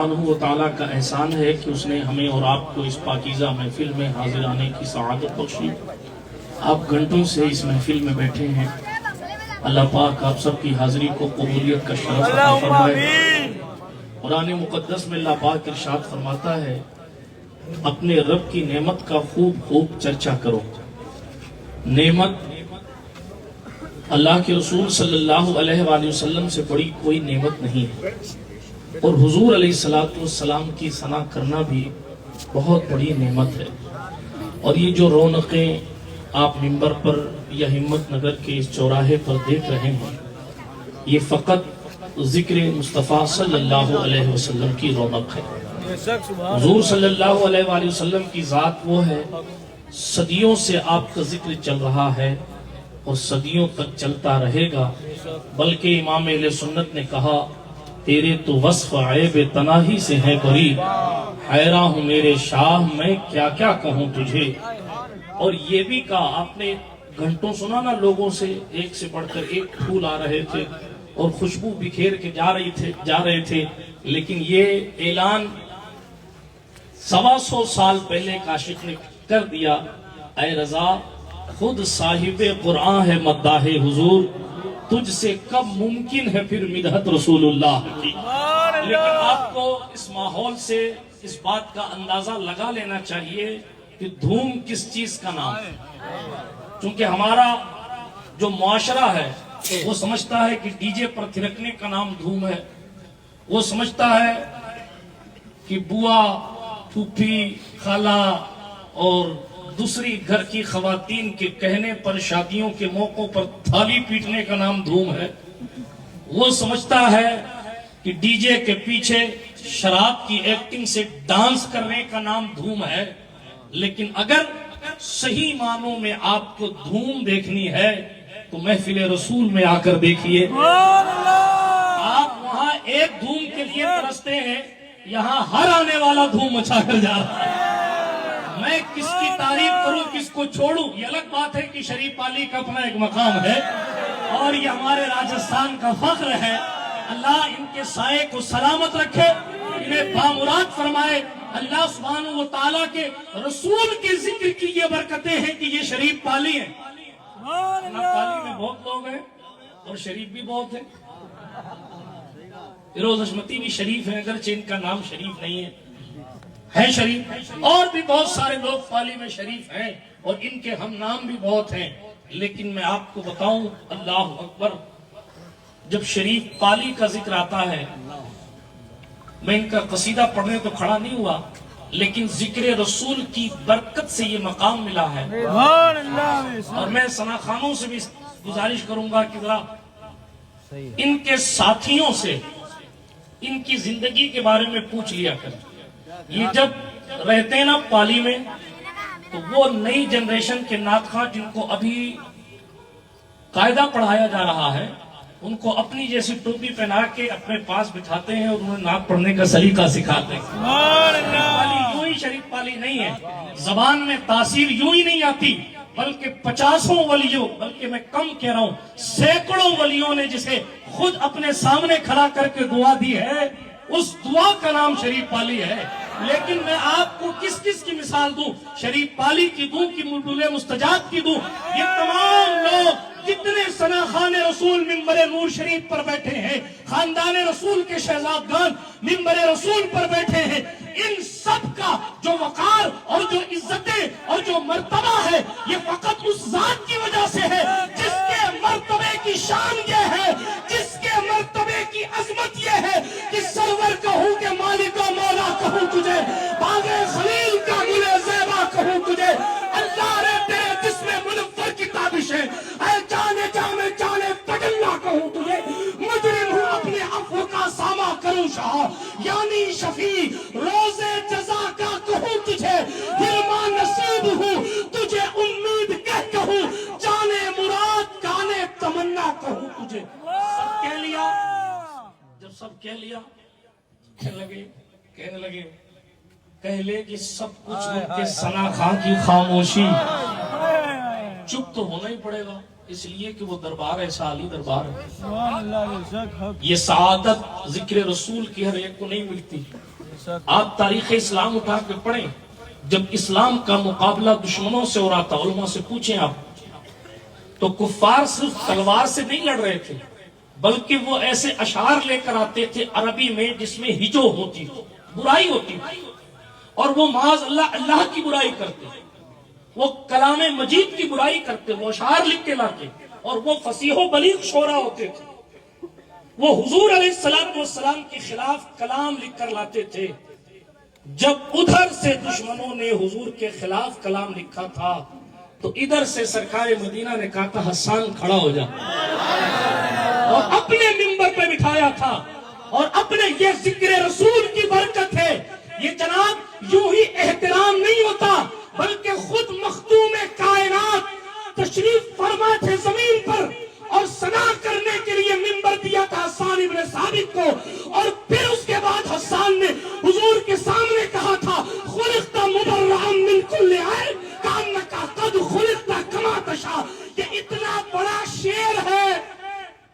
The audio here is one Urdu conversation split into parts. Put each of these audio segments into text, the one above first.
سبحانہ تعالیٰ کا احسان ہے کہ اس نے ہمیں اور آپ کو اس پاکیزہ محفل میں حاضر آنے کی سعادت بخشی۔ آپ گھنٹوں سے اس محفل میں بیٹھے ہیں، اللہ پاک آپ سب کی حاضری کو قبولیت کا شرف عطا فرمائے۔ قرآن مقدس میں اللہ پاک ارشاد فرماتا ہے، اپنے رب کی نعمت کا خوب خوب چرچا کرو۔ نعمت اللہ کے رسول صلی اللہ علیہ وآلہ وسلم سے بڑی کوئی نعمت نہیں ہے، اور حضور علیہ السلام کی ثنا کرنا بھی بہت بڑی نعمت ہے۔ اور یہ جو رونقیں آپ منبر پر یا ہمت نگر کے اس چوراہے پر دیکھ رہے ہیں، یہ فقط ذکر مصطفیٰ صلی اللہ علیہ وسلم کی رونق ہے۔ حضور صلی اللہ علیہ وآلہ وسلم کی ذات وہ ہے، صدیوں سے آپ کا ذکر چل رہا ہے اور صدیوں تک چلتا رہے گا۔ بلکہ امام اہل سنت نے کہا، تیرے تو وصف عیب تناہی سے ہے بری، حیراں ہوں میرے شاہ میں کیا کیا کہوں تجھے۔ اور یہ بھی کہا، آپ نے گھنٹوں سنا نا لوگوں سے، ایک سے بڑھ کر ایک پھول آ رہے تھے اور خوشبو بکھیر کے جا رہے تھے، لیکن یہ اعلان 125 سال پہلے کاشف نے کر دیا، اے رضا خود صاحب قرآن ہے مداح حضور، تجھ سے کب ممکن ہے پھر مدحت رسول اللہ کی۔ لیکن آپ کو اس ماحول سے اس بات کا اندازہ لگا لینا چاہیے کہ دھوم کس چیز کا نام ہے، چونکہ ہمارا جو معاشرہ ہے وہ سمجھتا ہے کہ ڈی جے پر تھرکنے کا نام دھوم ہے، وہ سمجھتا ہے کہ بوا، پھوپھی، خالہ اور دوسری گھر کی خواتین کے کہنے پر شادیوں کے موقعوں پر تھالی پیٹنے کا نام دھوم ہے، وہ سمجھتا ہے کہ ڈی جے کے پیچھے شراب کی ایکٹنگ سے ڈانس کرنے کا نام دھوم ہے۔ لیکن اگر صحیح معنوں میں آپ کو دھوم دیکھنی ہے تو محفل رسول میں آ کر دیکھیے۔ آپ وہاں ایک دھوم کے لیے ترستے ہیں، یہاں ہر آنے والا دھوم مچا کر جا رہا ہے۔ میں کس کی تعریف کروں، کس کو چھوڑوں، یہ الگ بات ہے کہ شریف پالی کا اپنا ایک مقام ہے اور یہ ہمارے راجستھان کا فخر ہے۔ اللہ ان کے سائے کو سلامت رکھے، انہیں بامراد فرمائے۔ اللہ سبحانہ و تعالیٰ کے رسول کے ذکر کی یہ برکتیں ہیں کہ یہ شریف پالی ہیں۔ پالی میں بہت لوگ ہیں اور شریف بھی بہت ہیں، فیروز حشمتی بھی شریف ہیں، اگرچہ ان کا نام شریف نہیں ہے شریف، اور بھی بہت سارے لوگ پالی میں شریف ہیں اور ان کے ہم نام بھی بہت ہیں۔ لیکن میں آپ کو بتاؤں، اللہ اکبر، جب شریف پالی کا ذکر آتا ہے، میں ان کا قصیدہ پڑھنے تو کھڑا نہیں ہوا، لیکن ذکر رسول کی برکت سے یہ مقام ملا ہے۔ اور میں ثنا خانوں سے بھی گزارش کروں گا کہ ذرا ان کے ساتھیوں سے ان کی زندگی کے بارے میں پوچھ لیا کریں۔ یہ جب رہتے ہیں نا پالی میں، تو وہ نئی جنریشن کے نعت خواں جن کو ابھی قاعدہ پڑھایا جا رہا ہے، ان کو اپنی جیسی ٹوپی پہنا کے اپنے پاس بٹھاتے ہیں اور انہیں نعت پڑھنے کا سلیقہ سکھاتے ہیں۔ پالی یوں ہی شریف پالی نہیں ہے، زبان میں تاثیر یوں ہی نہیں آتی، بلکہ 50 ولیوں، بلکہ میں کم کہہ رہا ہوں، سینکڑوں ولیوں نے جسے خود اپنے سامنے کھڑا کر کے دعا دی ہے، اس دعا کا نام شریف پالی ہے۔ لیکن میں آپ کو کس کس کی مثال دوں، شریف پالی کی دوں کہ ملبل مستجاب کی دوں؟ یہ تمام لوگ جتنے ثنا خان رسول منبر نور شریف پر بیٹھے ہیں، خاندان رسول کے شہزادگان منبر رسول پر بیٹھے ہیں، ان سب کا جو وقار اور جو عزتیں اور جو مرتبہ ہے، یہ فقط اس ذات کی وجہ سے ہے جس کے مرتبے کی شان یہ ہے، جس کے مرتبے کی عظمت یہ ہے کہ سرور کہوں کہ مالکہ مولا کہوں تجھے، باغ خلیل کا گل زیبا کہوں تجھے، اللہ رے تیرے جسم منور کی تابش ہے، اے جانے جامے جانے تجلا کہوں تجھے، مجرم ہوں اپنے عفو کا ساما کروں شاہ، یعنی شفیع روز جزا کا کہوں تجھے، حرمان نصیب ہوں تجھے امید کہوں، جانے مراد کانے تمنا کہوں تجھے۔ سب کہہ لیا، جب سب کہہ لیا، کہنے لگے کہہ لے کہ سب کچھ ان کے ثنا خان کی خاموشی، چپ تو ہونا ہی پڑے گا، اس لیے کہ وہ دربار ایسا عالی دربار ہے. یہ سعادت ذکر رسول کی ہر ایک کو نہیں ملتی. آپ تاریخ اسلام اٹھا کے پڑھیں، جب اسلام کا مقابلہ دشمنوں سے ہو رہا تھا، علماء سے پوچھیں آپ، تو کفار صرف تلوار سے نہیں لڑ رہے تھے، بلکہ وہ ایسے اشعار لے کر آتے تھے عربی میں جس میں ہجو ہوتی، برائی ہوتی، اور وہ معاذ اللہ اللہ کی برائی کرتے، وہ کلام مجید کی برائی کرتے، وہ اشعار لکھ کے لاتے، اور وہ فصیح و بلیغ شعرا ہوتے تھے. وہ حضور علیہ السلام کے خلاف کلام لکھ کر لاتے تھے. جب ادھر سے دشمنوں نے حضور کے خلاف کلام لکھا تھا تو ادھر سے سرکار مدینہ نے کہا تھا حسان کھڑا ہو جا، اور اپنے منبر پہ بٹھایا تھا. اور اپنے یہ ذکر رسول کی برکت ہے. یہ جناب یوں ہی احترام نہیں ہوتا، بلکہ خود مخدوم کائنات تشریف فرما تھے زمین پر، اور ثنا کرنے کے لیے منبر دیا تھا حسان ابن ثابت کو. اور پھر اس کے بعد حسان نے حضور کے سامنے کہا تھا خلقت مبرئا من کل عیب کانک قد خلقت کما تشاء. یہ اتنا بڑا شعر ہے،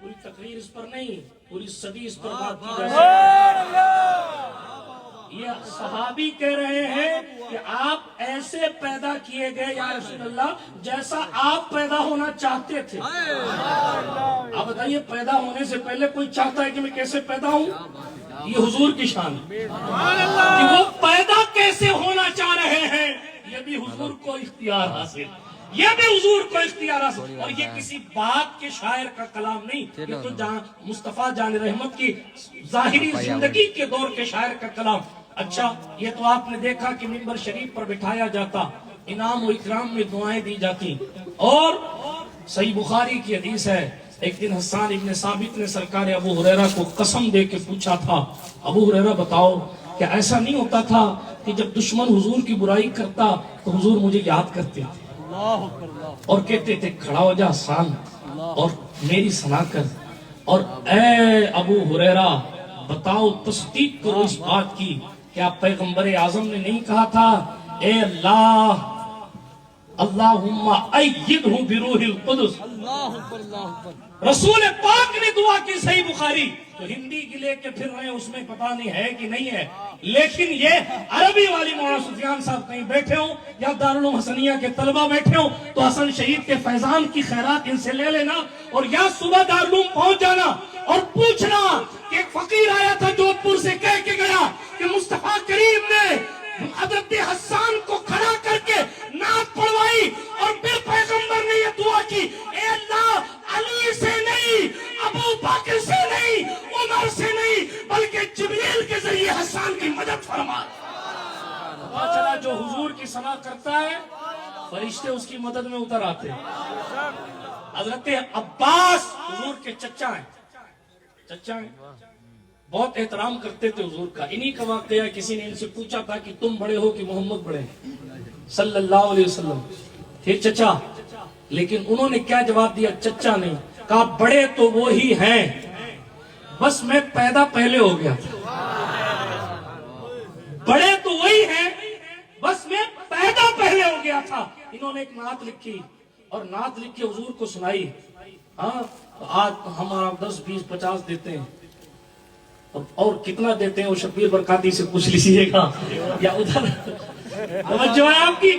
پوری تقریر اس پر نہیں، پوری صدی اس پر بات کی جا سکتی. یہ صحابی کہہ رہے ہیں کہ آپ ایسے پیدا کیے گئے یا رسول اللہ جیسا آپ پیدا ہونا چاہتے تھے. آپ بتائیے پیدا ہونے سے پہلے کوئی چاہتا ہے کہ میں کیسے پیدا ہوں؟ یہ حضور کی شان ہے کہ وہ پیدا کیسے ہونا چاہ رہے ہیں. یہ بھی حضور کو اختیار حاصل، یہ بھی حضور کو اختیار حاصل. اور یہ کسی بات کے شاعر کا کلام نہیں، یہ تو مصطفیٰ جان رحمت کی ظاہری زندگی کے دور کے شاعر کا کلام. اچھا، یہ تو آپ نے دیکھا کہ منبر شریف پر بٹھایا جاتا، انعام و اکرام میں دعائیں دی جاتی. اور صحیح بخاری کی حدیث ہے، ایک دن حسان ابن ثابت نے سرکار ابو ہریرہ کو قسم دے کے پوچھا تھا، ابو ہریرہ بتاؤ کہ ایسا نہیں ہوتا تھا کہ جب دشمن حضور کی برائی کرتا تو حضور مجھے یاد کرتے تھے اور کہتے تھے کھڑا ہو جا حسان اور میری ثنا کر. اور اے ابو ہریرہ بتاؤ، تصدیق کرو اس بات کی، کیا پیغمبر اعظم نے نہیں کہا تھا اے اللہ اللہم ایدہ بروح القدس؟ رسول پاک نے دعا کی. صحیح بخاری تو ہندی کی لے کے پھر رہے ہیں، اس میں پتہ نہیں ہے کہ نہیں ہے، لیکن یہ عربی والی مولانا سفیان صاحب کہیں بیٹھے ہوں یا دارالعلوم حسنیہ کے طلبہ بیٹھے ہوں تو حسن شہید کے فیضان کی خیرات ان سے لے لینا، اور یا صبح دارالعلوم پہنچ جانا اور پوچھنا کہ ایک فقیر آیا تھا جودھ پور سے کہہ کے گیا کہ مصطفیٰ کریم نے حضرت حسان کو کھڑا کر کے نعت پڑھوائی، اور پھر پیغمبر نے یہ دعا کی اے اللہ علی سے نہیں، ابو بکر سے نہیں، عمر سے نہیں، بلکہ جبریل کے ذریعے حسان کی مدد فرما. پتہ چلا جو حضور کی ثنا کرتا ہے فرشتے اس کی مدد میں اتر آتے ہیں. حضرت عباس حضور کے چچا ہیں، بہت احترام کرتے تھے حضور کا. انہی کا واقعہ کسی نے ان سے پوچھا تھا کہ تم بڑے ہو کہ محمد بڑے صلی اللہ علیہ وسلم؟ تھے چچا، لیکن انہوں نے کیا جواب دیا؟ چچا نہیں کہا، بڑے تو وہی ہیں، بس میں پیدا پہلے ہو گیا تھا. بڑے تو وہی ہیں، بس میں پیدا پہلے ہو گیا تھا. انہوں نے ایک نعت لکھی اور نعت لکھ کے حضور کو سنائی. ہاں آج ہمارا 10 20 50 دیتے ہیں، اور کتنا دیتے ہیں وہ شبیر برکاتی سے پوچھ لیجیے گا، یا ادھر توجہ ہے آپ کی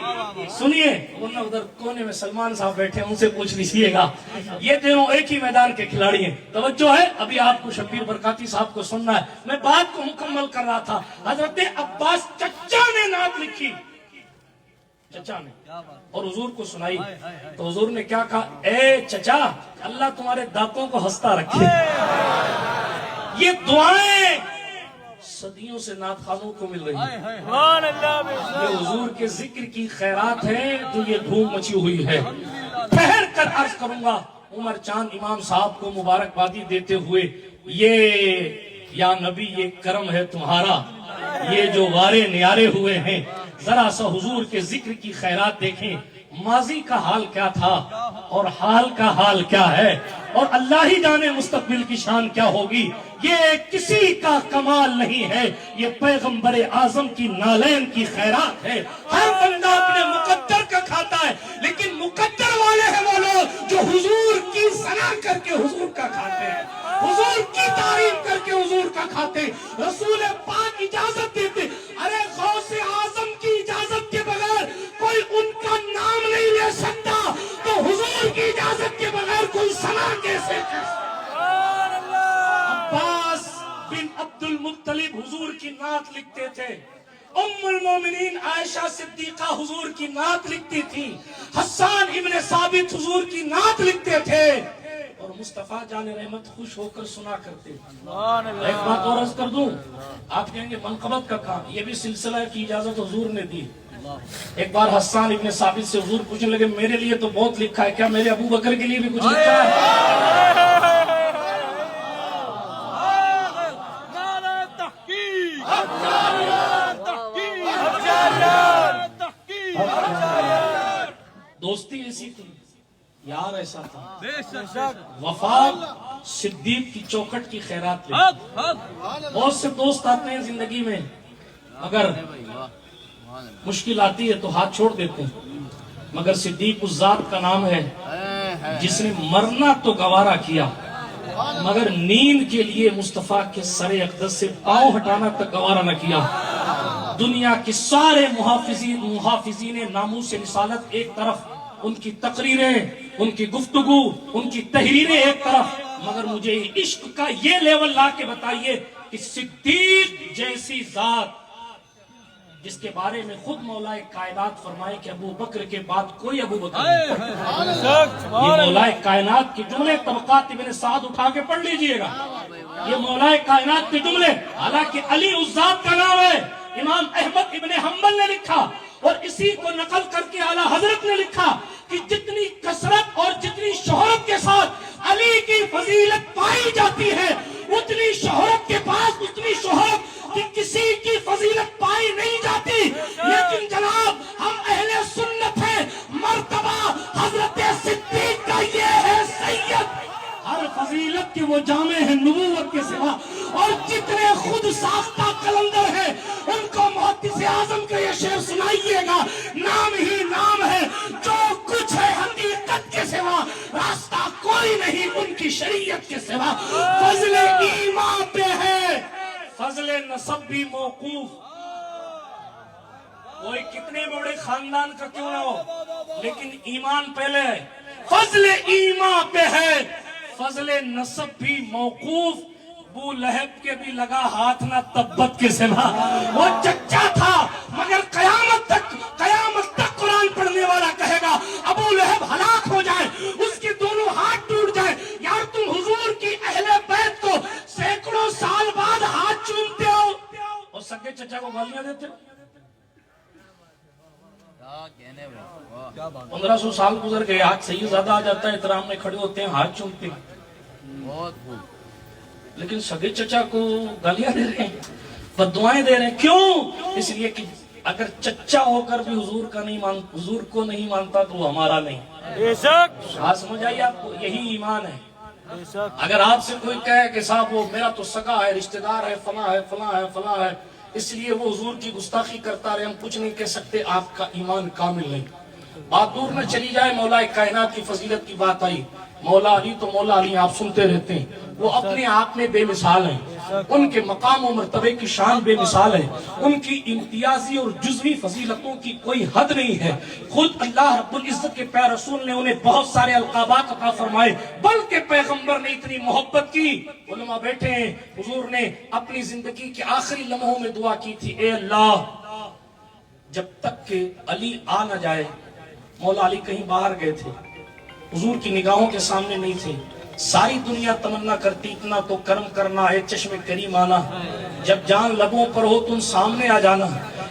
سنیے، ورنہ ادھر کونے میں سلمان صاحب بیٹھے ہیں ان سے پوچھ لیجیے گا. یہ دونوں ایک ہی میدان کے کھلاڑی ہیں. توجہ ہے، ابھی آپ کو شبیر برکاتی صاحب کو سننا ہے، میں بات کو مکمل کر رہا تھا. حضرت عباس چچا نے نعت لکھی، چچا نے، اور حضور کو سنائی. تو حضور نے کیا کہا؟ اے چچا اللہ تمہارے دانتوں کو ہنستا رکھے. یہ دعائیں صدیوں سے نعت خوانوں کو مل رہی ہیں. یہ حضور کے ذکر کی خیرات ہے جو یہ دھوم مچی ہوئی ہے. ٹھہر کر عرض کروں گا عمر چاند امام صاحب کو مبارکبادی دیتے ہوئے، یہ یا نبی یہ کرم ہے تمہارا، یہ جو وارے نیارے ہوئے ہیں. ذرا سا حضور کے ذکر کی خیرات دیکھیں، ماضی کا حال کیا تھا اور حال کا حال کیا ہے، اور اللہ ہی جانے مستقبل کی شان کیا ہوگی. یہ کسی کا کمال نہیں ہے، یہ پیغمبر اعظم کی نالین کی خیرات ہے. ہر بندہ اپنے مقدر کا کھاتا ہے، لیکن مقدر والے ہیں وہ لوگ جو حضور کی ثنا کر کے حضور کا کھاتے ہیں، حضور کی تعریف کر کے حضور کا کھاتے ہیں، رسول پاک اجازت دیتے، ارے غوث اعظم کی اجازت کے بغیر کوئی ان کا نام نہیں لے سکتا، تو حضور کی اجازت کے بغیر کوئی ثنا کیسے کر سکتا؟ عباس بن عبد المطلب حضور کی نعت لکھتے تھے، ام المومنین عائشہ صدیقہ حضور کی نعت لکھتی تھی، حسان ابن ثابت حضور کی نعت لکھتے تھے، اور مصطفیٰ جان رحمت خوش ہو کر سنا کرتے تھے۔ ایک بات اور عرض کر دوں، آپ کہیں گے منقبت کا کام، یہ بھی سلسلہ کی اجازت حضور نے دی۔ ایک بار حسان ابن ثابت سے حضور پوچھنے لگے، میرے لیے تو بہت لکھا ہے، کیا میرے ابو بکر کے لیے بھی کچھ لکھا ہے؟ دوستی ایسی تھی، یار ایسا تھا، وفا صدیق کی چوکھٹ کی خیرات لے۔ بہت سے دوست آتے ہیں زندگی میں، اگر مشکل آتی ہے تو ہاتھ چھوڑ دیتے ہیں، مگر صدیق اس ذات کا نام ہے جس نے مرنا تو گوارا کیا، مگر نیند کے لیے مصطفیٰ کے سر اقدس سے پاؤں ہٹانا تک گوارا نہ کیا۔ دنیا کے سارے محافظین ناموس رسالت ایک طرف، ان کی تقریریں، ان کی گفتگو، ان کی تحریریں ایک طرف، مگر مجھے عشق کا یہ لیول لا کے بتائیے کہ صدیق جیسی ذات جس کے بارے میں خود مولا کائنات فرمائے کہ ابو بکر کے بعد کوئی ابو بکر نہیں۔ یہ مولا کائنات کے جملے طبقات ابن سعد اٹھا کے پڑھ لیجئے گا، یہ مولا کائنات کے جملے، حالانکہ علی اس ذات کا نام ہے۔ امام احمد ابن حنبل نے لکھا اور اسی کو نقل کر کے اعلیٰ حضرت نے لکھا کہ جتنی کثرت اور جتنی شہرت کے ساتھ علی کی فضیلت پائی جاتی ہے، اتنی شہرت کے پاس اتنی شہرت کہ کسی کی فضیلت پائی نہیں جاتی۔ لیکن جناب ہم اہل سنت ہیں، مرتبہ حضرت صدیق کا یہ ہے سید، ہر فضیلت کے وہ جامع ہیں نبوت کے سوا، اور جتنے خود ساختہ قلندر ہیں ان کو محدث اعظم کا یہ شعر سنائیے گا، نام ہی نام ہے، جو کچھ ہے حقیقت کے سوا، راستہ کوئی نہیں ان کی شریعت کے سوا۔ فضل ایمان پہ ہے، فضل نسب بھی موقوف، کوئی کتنے بڑے خاندان کا کیوں نہ ہو لیکن ایمان پہلے ہے، فضل ایمان پہ ہے، فضل نسب بھی موقوف۔ ابو لہب کے بھی لگا ہاتھ نہ تبت کے سوا، وہ چچا تھا مگر قیامت تک قرآن پڑھنے والا کہے گا ابو لہب ہلاک ہو جائے، اس کے دونوں ہاتھ ٹوٹ جائے۔ یار تم حضور کی اہل بیت کو سینکڑوں سال بعد ہاتھ چومتے ہو اور سگے چچا کو گالیاں دیتے ہو۔ 1500 سال گزر گئے، آج سید زیادہ آ جاتا ہے، احترام میں کھڑے ہوتے ہیں، ہاتھ چومتے ہیں، لیکن سگے چچا کو گالیاں دے رہے ہیں، بددعائیں دے رہے ہیں۔ کیوں؟ اس لیے کہ اگر چچا ہو کر بھی حضور کو نہیں مانتا تو وہ ہمارا نہیں۔ بات سمجھ آئیے آپ کو؟ یہی ایمان ہے۔ اگر آپ سے کوئی کہے کہ صاحب وہ میرا تو سگا ہے، رشتہ دار ہے، فلاں ہے فلاں ہے فلاں ہے، اس لیے وہ حضور کی گستاخی کرتا رہے، ہم کچھ نہیں کہہ سکتے، آپ کا ایمان کامل نہیں۔ بات دور نہ چلی جائے، مولا کائنات کی فضیلت کی بات آئی، مولا علی تو مولا علی آپ سنتے رہتے ہیں، وہ اپنے آپ میں بے مثال ہیں، ان کے مقام و مرتبے کی شان بے مثال ہے، ان کی امتیازی اور جزوی فضیلتوں کی کوئی حد نہیں ہے۔ خود اللہ رب العزت کے پیارے رسول نے انہیں بہت سارے القابات عطا فرمائے، بلکہ پیغمبر نے اتنی محبت کی، علماء بیٹھے ہیں، حضور نے اپنی زندگی کے آخری لمحوں میں دعا کی تھی، اے اللہ جب تک کہ علی آ نہ جائے، مولا علی کہیں باہر گئے تھے، حضور کی نگاہوں کے سامنے نہیں تھے، ساری دنیا تمنا کرتی اتنا تو کرم کرنا اے چشم کریم آنا، جب جان لبوں پر ہو تم سامنے آ جانا۔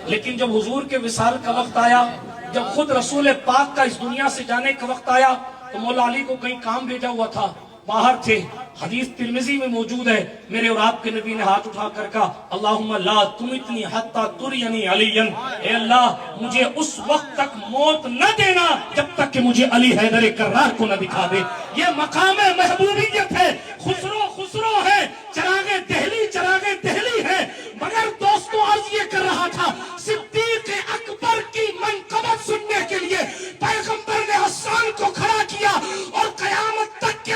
لیکن جب حضور کے وصال کا وقت آیا، جب خود رسول پاک کا اس دنیا سے جانے کا وقت آیا، تو مولا علی کو کہیں کام بھیجا ہوا تھا، باہر تھے۔ حدیث ترمذی میں موجود ہے، میرے اور آپ کے نبی نے ہاتھ اٹھا کر کہا اللہم لا تمتنی حتی ترینی علی، اے اللہ مجھے اس وقت تک موت نہ دینا جب تک کہ مجھے علی حیدر کرار کو نہ دکھا دے۔ یہ مقام محبوبیت ہے، خسرو ہے، چراغ دہلی ہے۔ مگر دوستوں عرض یہ کر رہا تھا، صدیق اکبر کی منقبت سننے کے لیے پیغمبر نے حسان کو کھڑا کیا اور قیامت تک کے